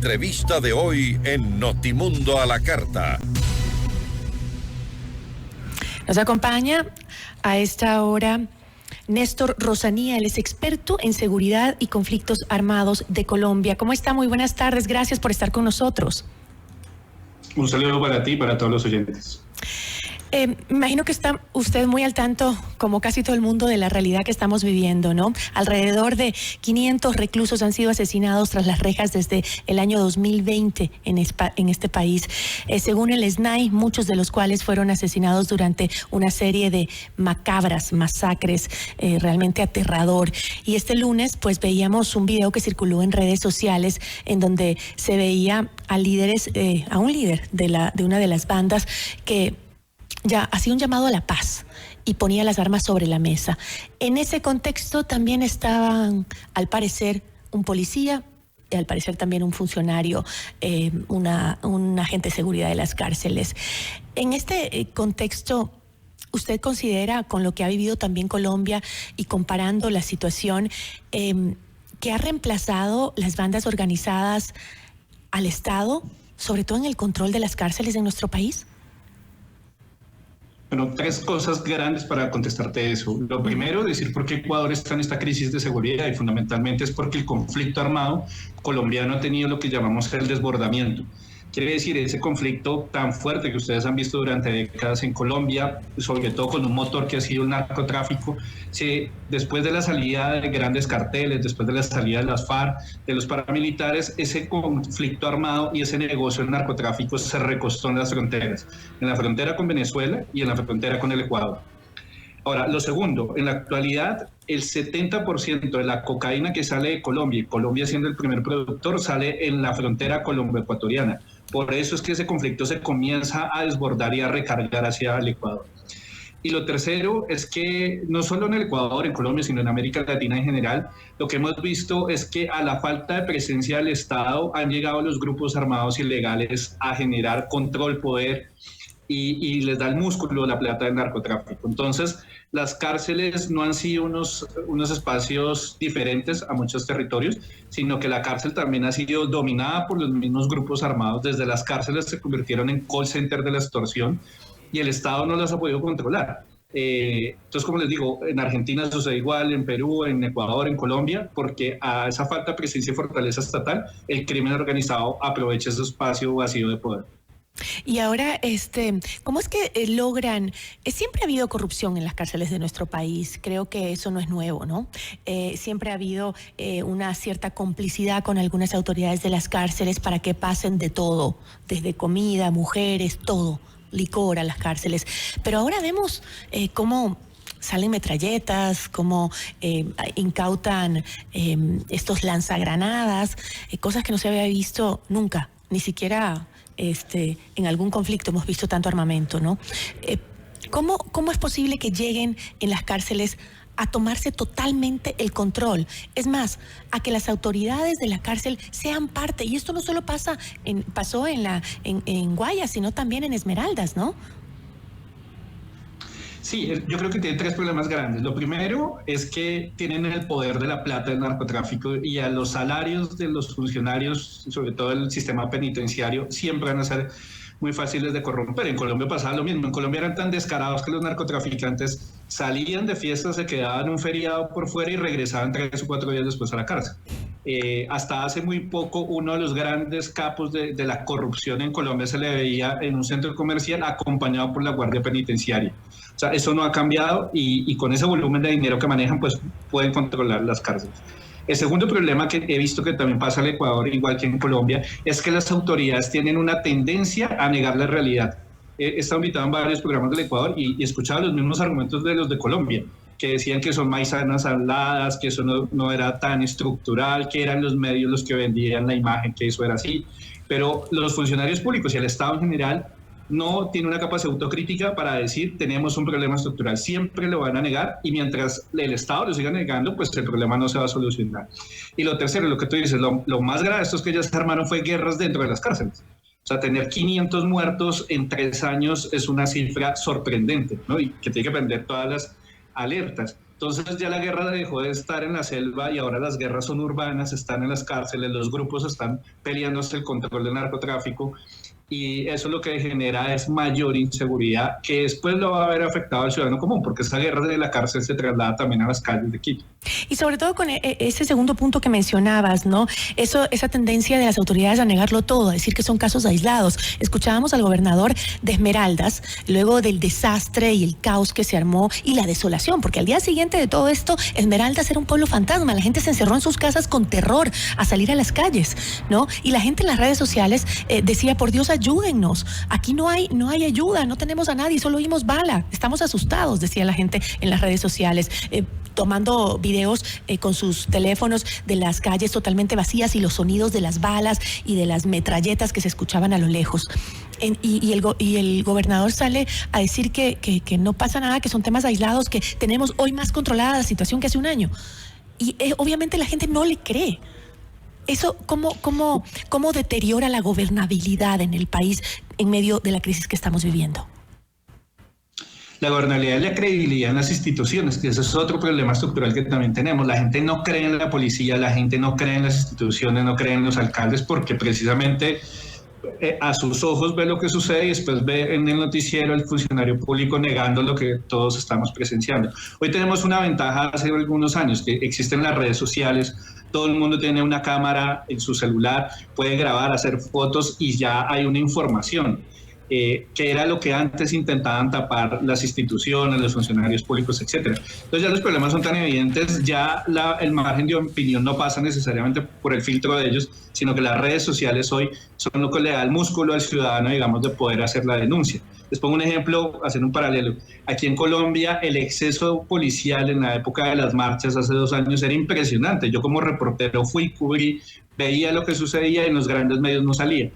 entrevista de hoy en Notimundo a la Carta. Nos acompaña a esta hora Néstor Rosanía, él es experto en seguridad y conflictos armados de Colombia. ¿Cómo está? Muy buenas tardes, gracias por estar con nosotros. Un saludo para ti y para todos los oyentes. Me imagino que está usted muy al tanto, como casi todo el mundo, de la realidad que estamos viviendo, ¿no? Alrededor de 500 reclusos han sido asesinados tras las rejas desde el año 2020 en este país. Según el SNAI, muchos de los cuales fueron asesinados durante una serie de macabras masacres, realmente aterrador. Y este lunes, pues veíamos un video que circuló en redes sociales en donde se veía a un líder de una de las bandas que ya hacía un llamado a la paz y ponía las armas sobre la mesa. En ese contexto también estaban, al parecer, un policía y al parecer también un funcionario, un agente de seguridad de las cárceles. En este contexto, ¿usted considera, con lo que ha vivido también Colombia y comparando la situación, que ha reemplazado las bandas organizadas al Estado, sobre todo en el control de las cárceles en nuestro país? Bueno, tres cosas grandes para contestarte eso. Lo primero, decir por qué Ecuador está en esta crisis de seguridad, y fundamentalmente es porque el conflicto armado colombiano ha tenido lo que llamamos el desbordamiento. Quiere decir, ese conflicto tan fuerte que ustedes han visto durante décadas en Colombia, sobre todo con un motor que ha sido el narcotráfico, después de la salida de grandes carteles, después de la salida de las FARC, de los paramilitares, ese conflicto armado y ese negocio del narcotráfico se recostó en las fronteras, en la frontera con Venezuela y en la frontera con el Ecuador. Ahora, lo segundo, en la actualidad, el 70% de la cocaína que sale de Colombia, y Colombia siendo el primer productor, sale en la frontera colombo-ecuatoriana. Por eso es que ese conflicto se comienza a desbordar y a recargar hacia el Ecuador. Y lo tercero es que no solo en el Ecuador, en Colombia, sino en América Latina en general, lo que hemos visto es que a la falta de presencia del Estado han llegado los grupos armados ilegales a generar control, poder, y les da el músculo, la plata del narcotráfico. Entonces, las cárceles no han sido unos espacios diferentes a muchos territorios, sino que la cárcel también ha sido dominada por los mismos grupos armados. Desde las cárceles se convirtieron en call center de la extorsión y el Estado no las ha podido controlar. Entonces, como les digo, en Argentina sucede igual, en Perú, en Ecuador, en Colombia, porque a esa falta de presencia y fortaleza estatal, el crimen organizado aprovecha ese espacio vacío de poder. Y ahora, ¿cómo es que logran? Siempre ha habido corrupción en las cárceles de nuestro país, creo que eso no es nuevo, ¿no? Siempre ha habido una cierta complicidad con algunas autoridades de las cárceles para que pasen de todo, desde comida, mujeres, todo, licor a las cárceles. Pero ahora vemos cómo salen metralletas, cómo incautan estos lanzagranadas, cosas que no se había visto nunca, ni siquiera en algún conflicto hemos visto tanto armamento, ¿no? ¿Cómo es posible que lleguen en las cárceles a tomarse totalmente el control? Es más, a que las autoridades de la cárcel sean parte, y esto no solo pasó en Guayas, sino también en Esmeraldas, ¿no? Sí, yo creo que tiene tres problemas grandes. Lo primero es que tienen el poder de la plata del narcotráfico y a los salarios de los funcionarios, sobre todo el sistema penitenciario, siempre van a ser muy fáciles de corromper. En Colombia pasaba lo mismo. En Colombia eran tan descarados que los narcotraficantes salían de fiesta, se quedaban un feriado por fuera y regresaban 3 o 4 días después a la cárcel. Hasta hace muy poco, uno de los grandes capos de la corrupción en Colombia se le veía en un centro comercial acompañado por la Guardia Penitenciaria. O sea, eso no ha cambiado y con ese volumen de dinero que manejan, pues pueden controlar las cárceles. El segundo problema que he visto que también pasa en Ecuador, igual que en Colombia, es que las autoridades tienen una tendencia a negar la realidad. He estado invitado en varios programas del Ecuador y he escuchado los mismos argumentos de los de Colombia, que decían que son manzanas habladas, que eso no era tan estructural, que eran los medios los que vendían la imagen, que eso era así. Pero los funcionarios públicos y el Estado en general no tiene una capacidad autocrítica para decir tenemos un problema estructural. Siempre lo van a negar y mientras el Estado lo siga negando, pues el problema no se va a solucionar. Y lo tercero, lo que tú dices, lo más grave de estos que ya se armaron fue guerras dentro de las cárceles. O sea, tener 500 muertos en 3 años es una cifra sorprendente, ¿no? Y que tiene que prender todas las alertas. Entonces ya la guerra dejó de estar en la selva y ahora las guerras son urbanas, están en las cárceles, los grupos están peleándose el control del narcotráfico y eso lo que genera es mayor inseguridad que después lo va a haber afectado al ciudadano común, porque esa guerra de la cárcel se traslada también a las calles de Quito. Y sobre todo con ese segundo punto que mencionabas, ¿no? Esa tendencia de las autoridades a negarlo todo, a decir que son casos aislados. Escuchábamos al gobernador de Esmeraldas, luego del desastre y el caos que se armó y la desolación, porque al día siguiente de todo esto, Esmeraldas era un pueblo fantasma, la gente se encerró en sus casas con terror a salir a las calles, ¿no? Y la gente en las redes sociales decía, por Dios, ayúdennos, aquí no hay ayuda, no tenemos a nadie, solo oímos bala, estamos asustados, decía la gente en las redes sociales, tomando videos con sus teléfonos de las calles totalmente vacías y los sonidos de las balas y de las metralletas que se escuchaban a lo lejos. Y el gobernador sale a decir que no pasa nada, que son temas aislados, que tenemos hoy más controlada la situación que hace un año. Y obviamente la gente no le cree. ¿Eso cómo deteriora la gobernabilidad en el país en medio de la crisis que estamos viviendo? La gobernabilidad y la credibilidad en las instituciones, que ese es otro problema estructural que también tenemos. La gente no cree en la policía, la gente no cree en las instituciones, no cree en los alcaldes, porque precisamente a sus ojos ve lo que sucede y después ve en el noticiero el funcionario público negando lo que todos estamos presenciando. Hoy tenemos una ventaja hace algunos años, que existen las redes sociales, todo el mundo tiene una cámara en su celular, puede grabar, hacer fotos y ya hay una información. Que era lo que antes intentaban tapar las instituciones, los funcionarios públicos, etcétera. Entonces ya los problemas son tan evidentes, ya el margen de opinión no pasa necesariamente por el filtro de ellos, sino que las redes sociales hoy son lo que le da el músculo al ciudadano, digamos, de poder hacer la denuncia. Les pongo un ejemplo, hacer un paralelo. Aquí en Colombia el exceso policial en la época de las marchas hace 2 años era impresionante. Yo como reportero cubrí, veía lo que sucedía y en los grandes medios no salía.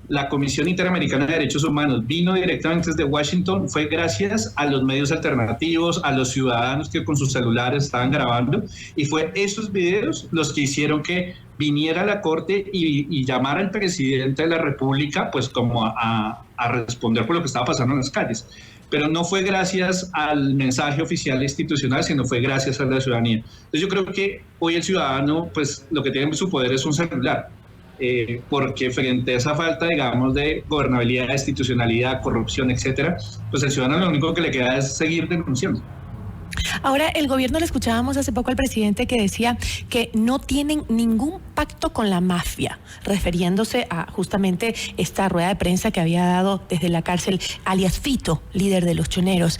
La Comisión Interamericana de Derechos Humanos vino directamente desde Washington, fue gracias a los medios alternativos, a los ciudadanos que con sus celulares estaban grabando, y fue esos videos los que hicieron que viniera a la Corte y llamara al presidente de la República, pues como a responder por lo que estaba pasando en las calles. Pero no fue gracias al mensaje oficial institucional, sino fue gracias a la ciudadanía. Entonces yo creo que hoy el ciudadano, pues lo que tiene en su poder es un celular. Porque frente a esa falta, digamos, de gobernabilidad, institucionalidad, corrupción, etcétera, pues el ciudadano lo único que le queda es seguir denunciando. Ahora, el gobierno, le escuchábamos hace poco al presidente que decía que no tienen ningún pacto con la mafia, refiriéndose a justamente esta rueda de prensa que había dado desde la cárcel alias Fito, líder de los choneros.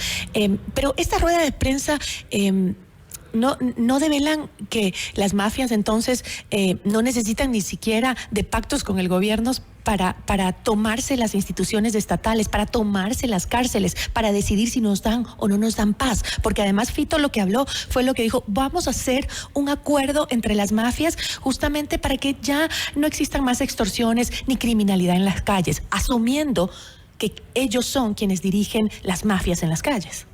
Pero esta rueda de prensa... No develan que las mafias entonces no necesitan ni siquiera de pactos con el gobierno para tomarse las instituciones estatales, para tomarse las cárceles, para decidir si nos dan o no nos dan paz. Porque además Fito lo que habló fue lo que dijo, vamos a hacer un acuerdo entre las mafias justamente para que ya no existan más extorsiones ni criminalidad en las calles, asumiendo que ellos son quienes dirigen las mafias en las calles.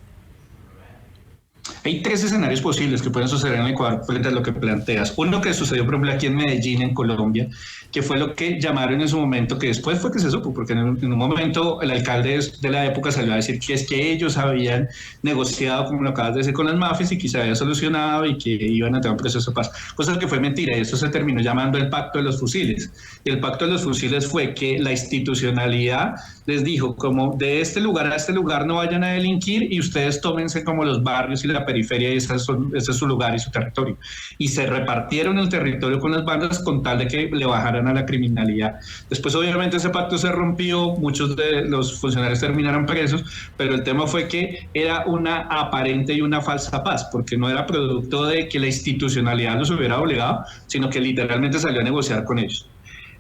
Hay 3 escenarios posibles que pueden suceder en Ecuador frente a lo que planteas. Uno que sucedió, por ejemplo, aquí en Medellín, en Colombia, que fue lo que llamaron en su momento, que después fue que se supo, porque en un momento el alcalde de la época salió a decir que es que ellos habían negociado, como lo acabas de decir, con las mafias y que se había solucionado y que iban a tener un proceso de paz. Cosa que fue mentira y eso se terminó llamando el Pacto de los Fusiles. Y el Pacto de los Fusiles fue que la institucionalidad les dijo, como de este lugar a este lugar no vayan a delinquir y ustedes tómense como los barrios y la periferia y ese es su lugar y su territorio. Y se repartieron el territorio con las bandas con tal de que le bajaran a la criminalidad. Después obviamente ese pacto se rompió, muchos de los funcionarios terminaron presos, pero el tema fue que era una aparente y una falsa paz, porque no era producto de que la institucionalidad los hubiera obligado, sino que literalmente salió a negociar con ellos.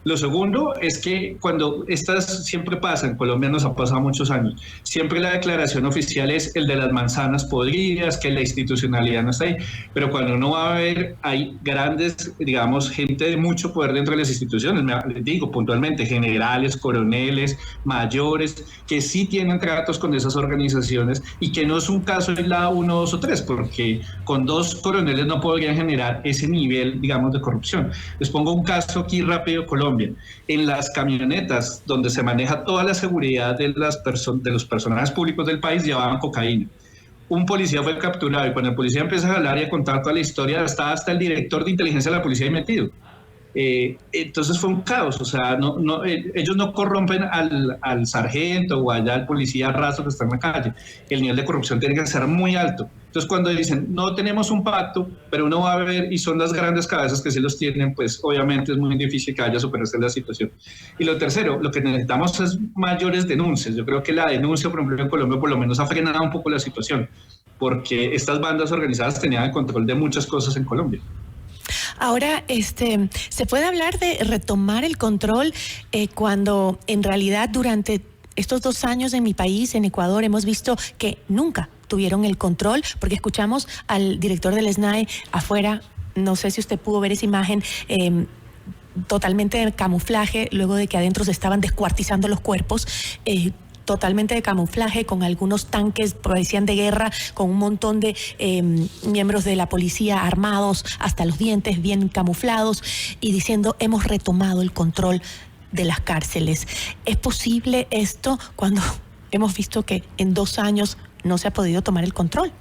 Lo segundo es que cuando estas siempre pasa, en Colombia nos ha pasado muchos años, siempre la declaración oficial es el de las manzanas podridas, que la institucionalidad no está ahí, pero cuando uno va a ver, hay grandes, digamos, gente de mucho poder dentro de las instituciones, les digo puntualmente, generales, coroneles, mayores, que sí tienen tratos con esas organizaciones y que no es un caso aislado 1, 2 o 3, porque con 2 coroneles no podrían generar ese nivel, digamos, de corrupción. Les pongo un caso aquí rápido, Colombia. En las camionetas donde se maneja toda la seguridad de los personajes públicos del país llevaban cocaína. un policía fue capturado y cuando el policía empieza a hablar y a contar toda la historia, está hasta el director de inteligencia de la policía ahí metido. Entonces fue un caos, o sea, ellos no corrompen al sargento o allá al policía raso que está en la calle. El nivel de corrupción tiene que ser muy alto. Entonces cuando dicen, no tenemos un pacto, pero uno va a ver, y son las grandes cabezas que sí los tienen, pues obviamente es muy difícil que haya superarse la situación. Y lo tercero, lo que necesitamos es mayores denuncias. Yo creo que la denuncia, por ejemplo, en Colombia por lo menos ha frenado un poco la situación, porque estas bandas organizadas tenían el control de muchas cosas en Colombia. Ahora, ¿se puede hablar de retomar el control cuando en realidad durante estos 2 años en mi país, en Ecuador, hemos visto que nunca tuvieron el control? Porque escuchamos al director del SNAI afuera, no sé si usted pudo ver esa imagen, totalmente de camuflaje, luego de que adentro se estaban descuartizando los cuerpos, totalmente de camuflaje, con algunos tanques, parecían de guerra, con un montón de miembros de la policía armados hasta los dientes, bien camuflados, y diciendo, hemos retomado el control de las cárceles. ¿Es posible esto cuando hemos visto que en 2 años no se ha podido tomar el control?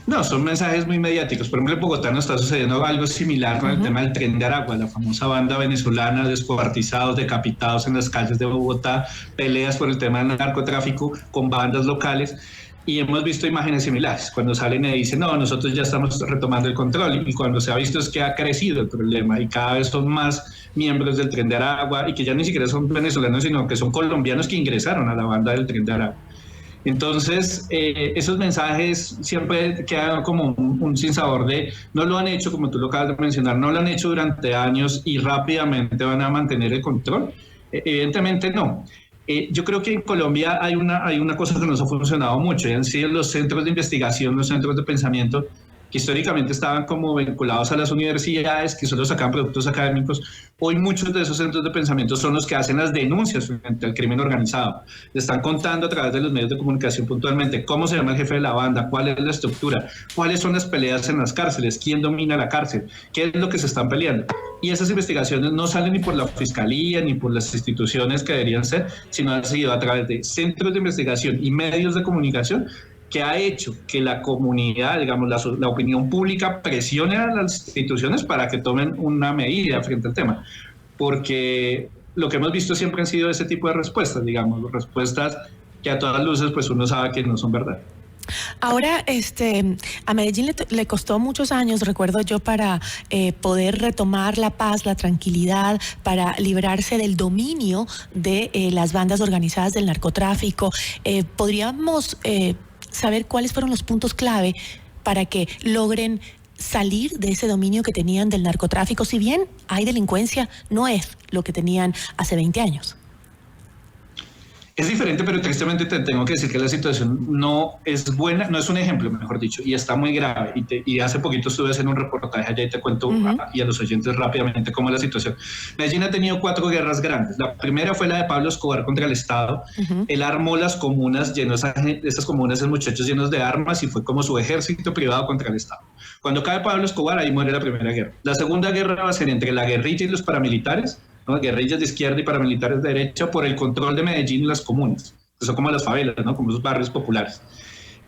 No, son mensajes muy mediáticos. Por ejemplo, en Bogotá nos está sucediendo algo similar con el tema del Tren de Aragua, la famosa banda venezolana, descuartizados, decapitados en las calles de Bogotá, peleas por el tema del narcotráfico con bandas locales. Y hemos visto imágenes similares, cuando salen y dicen, no, nosotros ya estamos retomando el control, y cuando se ha visto es que ha crecido el problema y cada vez son más miembros del Tren de Aragua y que ya ni siquiera son venezolanos, sino que son colombianos que ingresaron a la banda del Tren de Aragua. Entonces, esos mensajes siempre quedan como un sinsabor de no lo han hecho, como tú lo acabas de mencionar, no lo han hecho durante años y rápidamente van a mantener el control. Evidentemente no. Yo creo que en Colombia hay una cosa que nos ha funcionado mucho, y han sido los centros de investigación, los centros de pensamiento, que históricamente estaban como vinculados a las universidades, que solo sacaban productos académicos. Hoy muchos de esos centros de pensamiento son los que hacen las denuncias frente al crimen organizado. Le están contando a través de los medios de comunicación puntualmente cómo se llama el jefe de la banda, cuál es la estructura, cuáles son las peleas en las cárceles, quién domina la cárcel, qué es lo que se están peleando. Y esas investigaciones no salen ni por la fiscalía ni por las instituciones que deberían ser, sino han sido a través de centros de investigación y medios de comunicación, que ha hecho que la comunidad, digamos, la opinión pública presione a las instituciones para que tomen una medida frente al tema. Porque lo que hemos visto siempre han sido ese tipo de respuestas, digamos, respuestas que a todas luces pues uno sabe que no son verdad. Ahora, a Medellín le costó muchos años, recuerdo yo, para poder retomar la paz, la tranquilidad, para librarse del dominio de las bandas organizadas del narcotráfico. ¿Podríamos saber cuáles fueron los puntos clave para que logren salir de ese dominio que tenían del narcotráfico? Si bien hay delincuencia, no es lo que tenían hace 20 años. Es diferente, pero tristemente te tengo que decir que la situación no es buena, no es un ejemplo, mejor dicho, y está muy grave. Y hace poquito estuve haciendo un reportaje allá y te cuento y a los oyentes rápidamente cómo es la situación. Medellín ha tenido 4 guerras grandes. La primera fue la de Pablo Escobar contra el Estado. Él armó las comunas, llenó esas comunas de muchachos llenos de armas y fue como su ejército privado contra el Estado. Cuando cae Pablo Escobar, ahí muere la primera guerra. La segunda guerra va a ser entre la guerrilla y los paramilitares, ¿no? Guerrillas de izquierda y paramilitares de derecha, por el control de Medellín y las comunas, que son como las favelas, ¿no? Como esos barrios populares.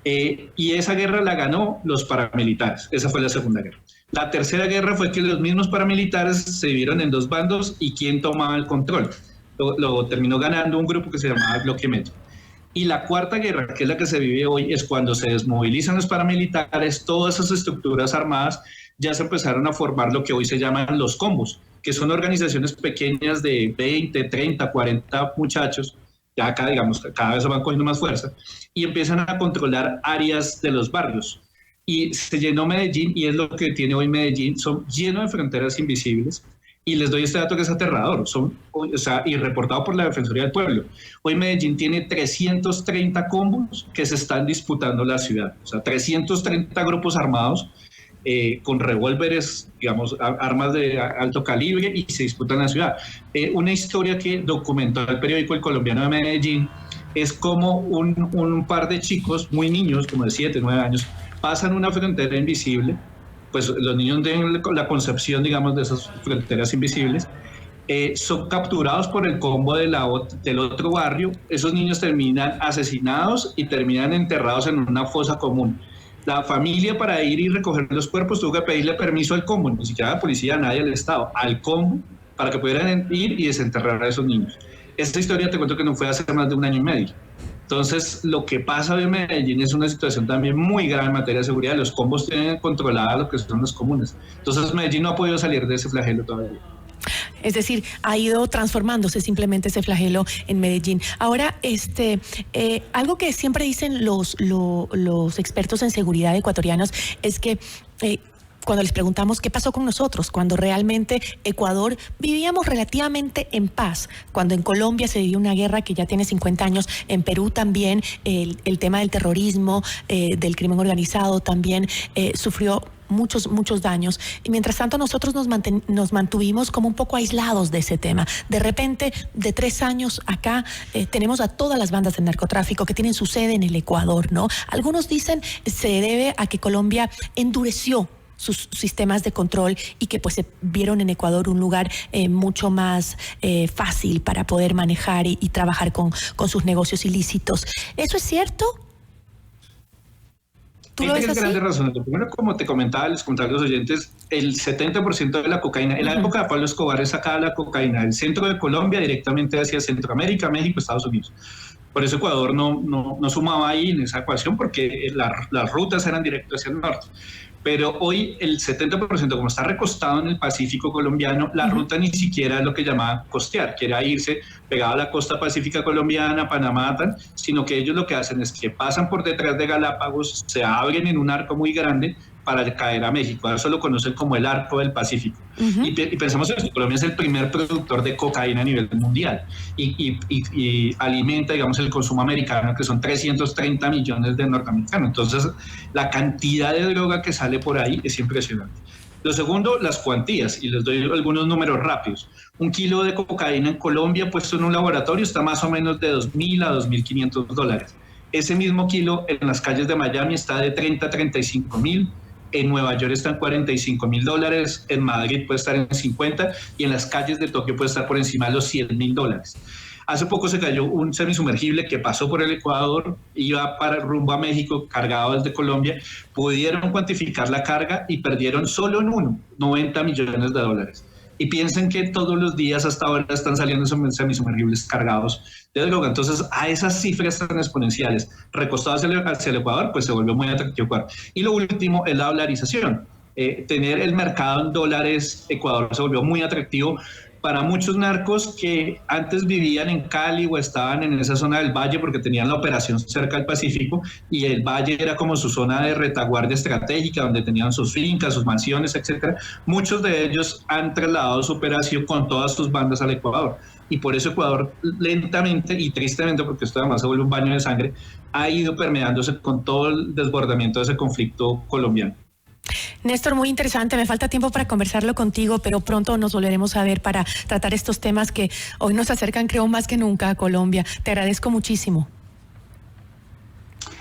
Y esa guerra la ganó los paramilitares. Esa fue la segunda guerra. La tercera guerra fue que los mismos paramilitares se dividieron en 2 bandos y quién tomaba el control. Lo terminó ganando un grupo que se llamaba Bloque Medio. Y la cuarta guerra, que es la que se vive hoy, es cuando se desmovilizan los paramilitares, todas esas estructuras armadas ya se empezaron a formar lo que hoy se llaman los combos, que son organizaciones pequeñas de 20, 30, 40 muchachos, ya acá, digamos, cada vez van cogiendo más fuerza, y empiezan a controlar áreas de los barrios. Y se llenó Medellín, y es lo que tiene hoy Medellín, son llenos de fronteras invisibles, y les doy este dato que es aterrador, y reportado por la Defensoría del Pueblo. Hoy Medellín tiene 330 combos que se están disputando la ciudad, o sea, 330 grupos armados, con revólveres, digamos, armas de alto calibre, y se disputan en la ciudad. Una historia que documentó el periódico El Colombiano de Medellín es como un par de chicos, muy niños, como de 7, 9 años, pasan una frontera invisible. Pues los niños tienen la concepción, digamos, de esas fronteras invisibles, son capturados por el combo del otro barrio. Esos niños terminan asesinados y terminan enterrados en una fosa común. La familia, para ir y recoger los cuerpos, tuvo que pedirle permiso al combo, ni siquiera a la policía, nadie del Estado, al combo, para que pudieran ir y desenterrar a esos niños. Esta historia te cuento que no fue hace más de 1 año y medio. Entonces, lo que pasa hoy en Medellín es una situación también muy grave en materia de seguridad. Los combos tienen controlada lo que son los comunes. Entonces, Medellín no ha podido salir de ese flagelo todavía. Es decir, ha ido transformándose simplemente ese flagelo en Medellín. Ahora, algo que siempre dicen los expertos en seguridad ecuatorianos es que cuando les preguntamos qué pasó con nosotros, cuando realmente Ecuador vivíamos relativamente en paz, cuando en Colombia se vivió una guerra que ya tiene 50 años, en Perú también el tema del terrorismo, del crimen organizado también sufrió muchos daños, y mientras tanto nosotros nos mantuvimos como un poco aislados de ese tema. De repente, de 3 años acá, tenemos a todas las bandas de narcotráfico que tienen su sede en el Ecuador, ¿no? Algunos dicen se debe a que Colombia endureció sus sistemas de control y que pues se vieron en Ecuador un lugar mucho más fácil para poder manejar y trabajar con sus negocios ilícitos. ¿Eso es cierto? Hay tres grandes razones. Lo primero, como te comentaba, les contaba a los oyentes, el 70% de la cocaína, en la época de Pablo Escobar, sacaba la cocaína del centro de Colombia directamente hacia Centroamérica, México, Estados Unidos. Por eso Ecuador no sumaba ahí en esa ecuación, porque las rutas eran directas hacia el norte. Pero hoy el 70%, como está recostado en el Pacífico colombiano, la ruta ni siquiera es lo que llamaban costear, que era irse pegado a la costa pacífica colombiana, Panamá, sino que ellos lo que hacen es que pasan por detrás de Galápagos, se abren en un arco muy grande para caer a México. Eso lo conocen como el Arco del Pacífico. Y pensamos en esto, Colombia es el primer productor de cocaína a nivel mundial y alimenta, digamos, el consumo americano, que son 330 millones de norteamericanos. Entonces, la cantidad de droga que sale por ahí es impresionante. Lo segundo, las cuantías, y les doy algunos números rápidos. 1 kilo de cocaína en Colombia puesto en un laboratorio está más o menos de $2.000 a $2.500. Ese mismo kilo en las calles de Miami está de 30 a 35 mil. En Nueva York están $45.000, en Madrid puede estar en 50 y en las calles de Tokio puede estar por encima de los $100.000. Hace poco se cayó un semisumergible que pasó por el Ecuador, iba para rumbo a México, cargado desde Colombia. Pudieron cuantificar la carga y perdieron solo en uno, $90 millones. Y piensen que todos los días hasta ahora están saliendo semisumergibles cargados de droga. Entonces, a esas cifras tan exponenciales, recostadas hacia el Ecuador, pues se volvió muy atractivo Ecuador. Y lo último es la dolarización. Tener el mercado en dólares, Ecuador se volvió muy atractivo para muchos narcos que antes vivían en Cali o estaban en esa zona del Valle porque tenían la operación cerca del Pacífico y el Valle era como su zona de retaguardia estratégica donde tenían sus fincas, sus mansiones, etcétera. Muchos de ellos han trasladado su operación con todas sus bandas al Ecuador y por eso Ecuador lentamente y tristemente, porque esto además se vuelve un baño de sangre, ha ido permeándose con todo el desbordamiento de ese conflicto colombiano. Néstor, muy interesante. Me falta tiempo para conversarlo contigo, pero pronto nos volveremos a ver para tratar estos temas que hoy nos acercan, creo, más que nunca a Colombia. Te agradezco muchísimo.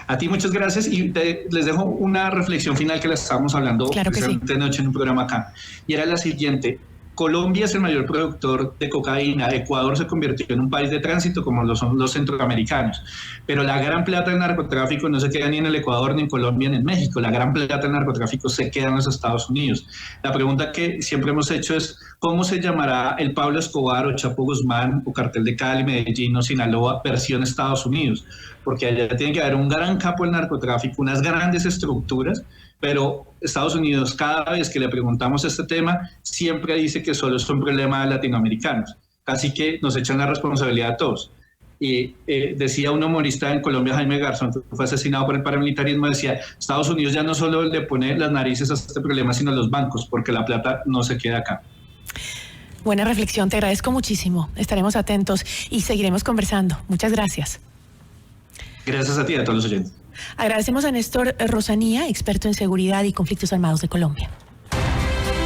A ti muchas gracias y les dejo una reflexión final que la estábamos hablando precisamente anoche en un programa acá. Y era la siguiente. Colombia es el mayor productor de cocaína. Ecuador se convirtió en un país de tránsito como lo son los centroamericanos. Pero la gran plata del narcotráfico no se queda ni en el Ecuador, ni en Colombia, ni en México. La gran plata del narcotráfico se queda en los Estados Unidos. La pregunta que siempre hemos hecho es ¿cómo se llamará el Pablo Escobar o Chapo Guzmán o Cartel de Cali, Medellín o Sinaloa versión Estados Unidos? Porque allá tiene que haber un gran capo del narcotráfico, unas grandes estructuras, pero Estados Unidos, cada vez que le preguntamos este tema, siempre dice que solo es un problema de latinoamericanos. Así que nos echan la responsabilidad a todos. Y decía un humorista en Colombia, Jaime Garzón, que fue asesinado por el paramilitarismo, decía, Estados Unidos ya no solo le pone las narices a este problema, sino los bancos, porque la plata no se queda acá. Buena reflexión, te agradezco muchísimo. Estaremos atentos y seguiremos conversando. Muchas gracias. Gracias a ti y a todos los oyentes. Agradecemos a Néstor Rosanía, experto en seguridad y conflictos armados de Colombia.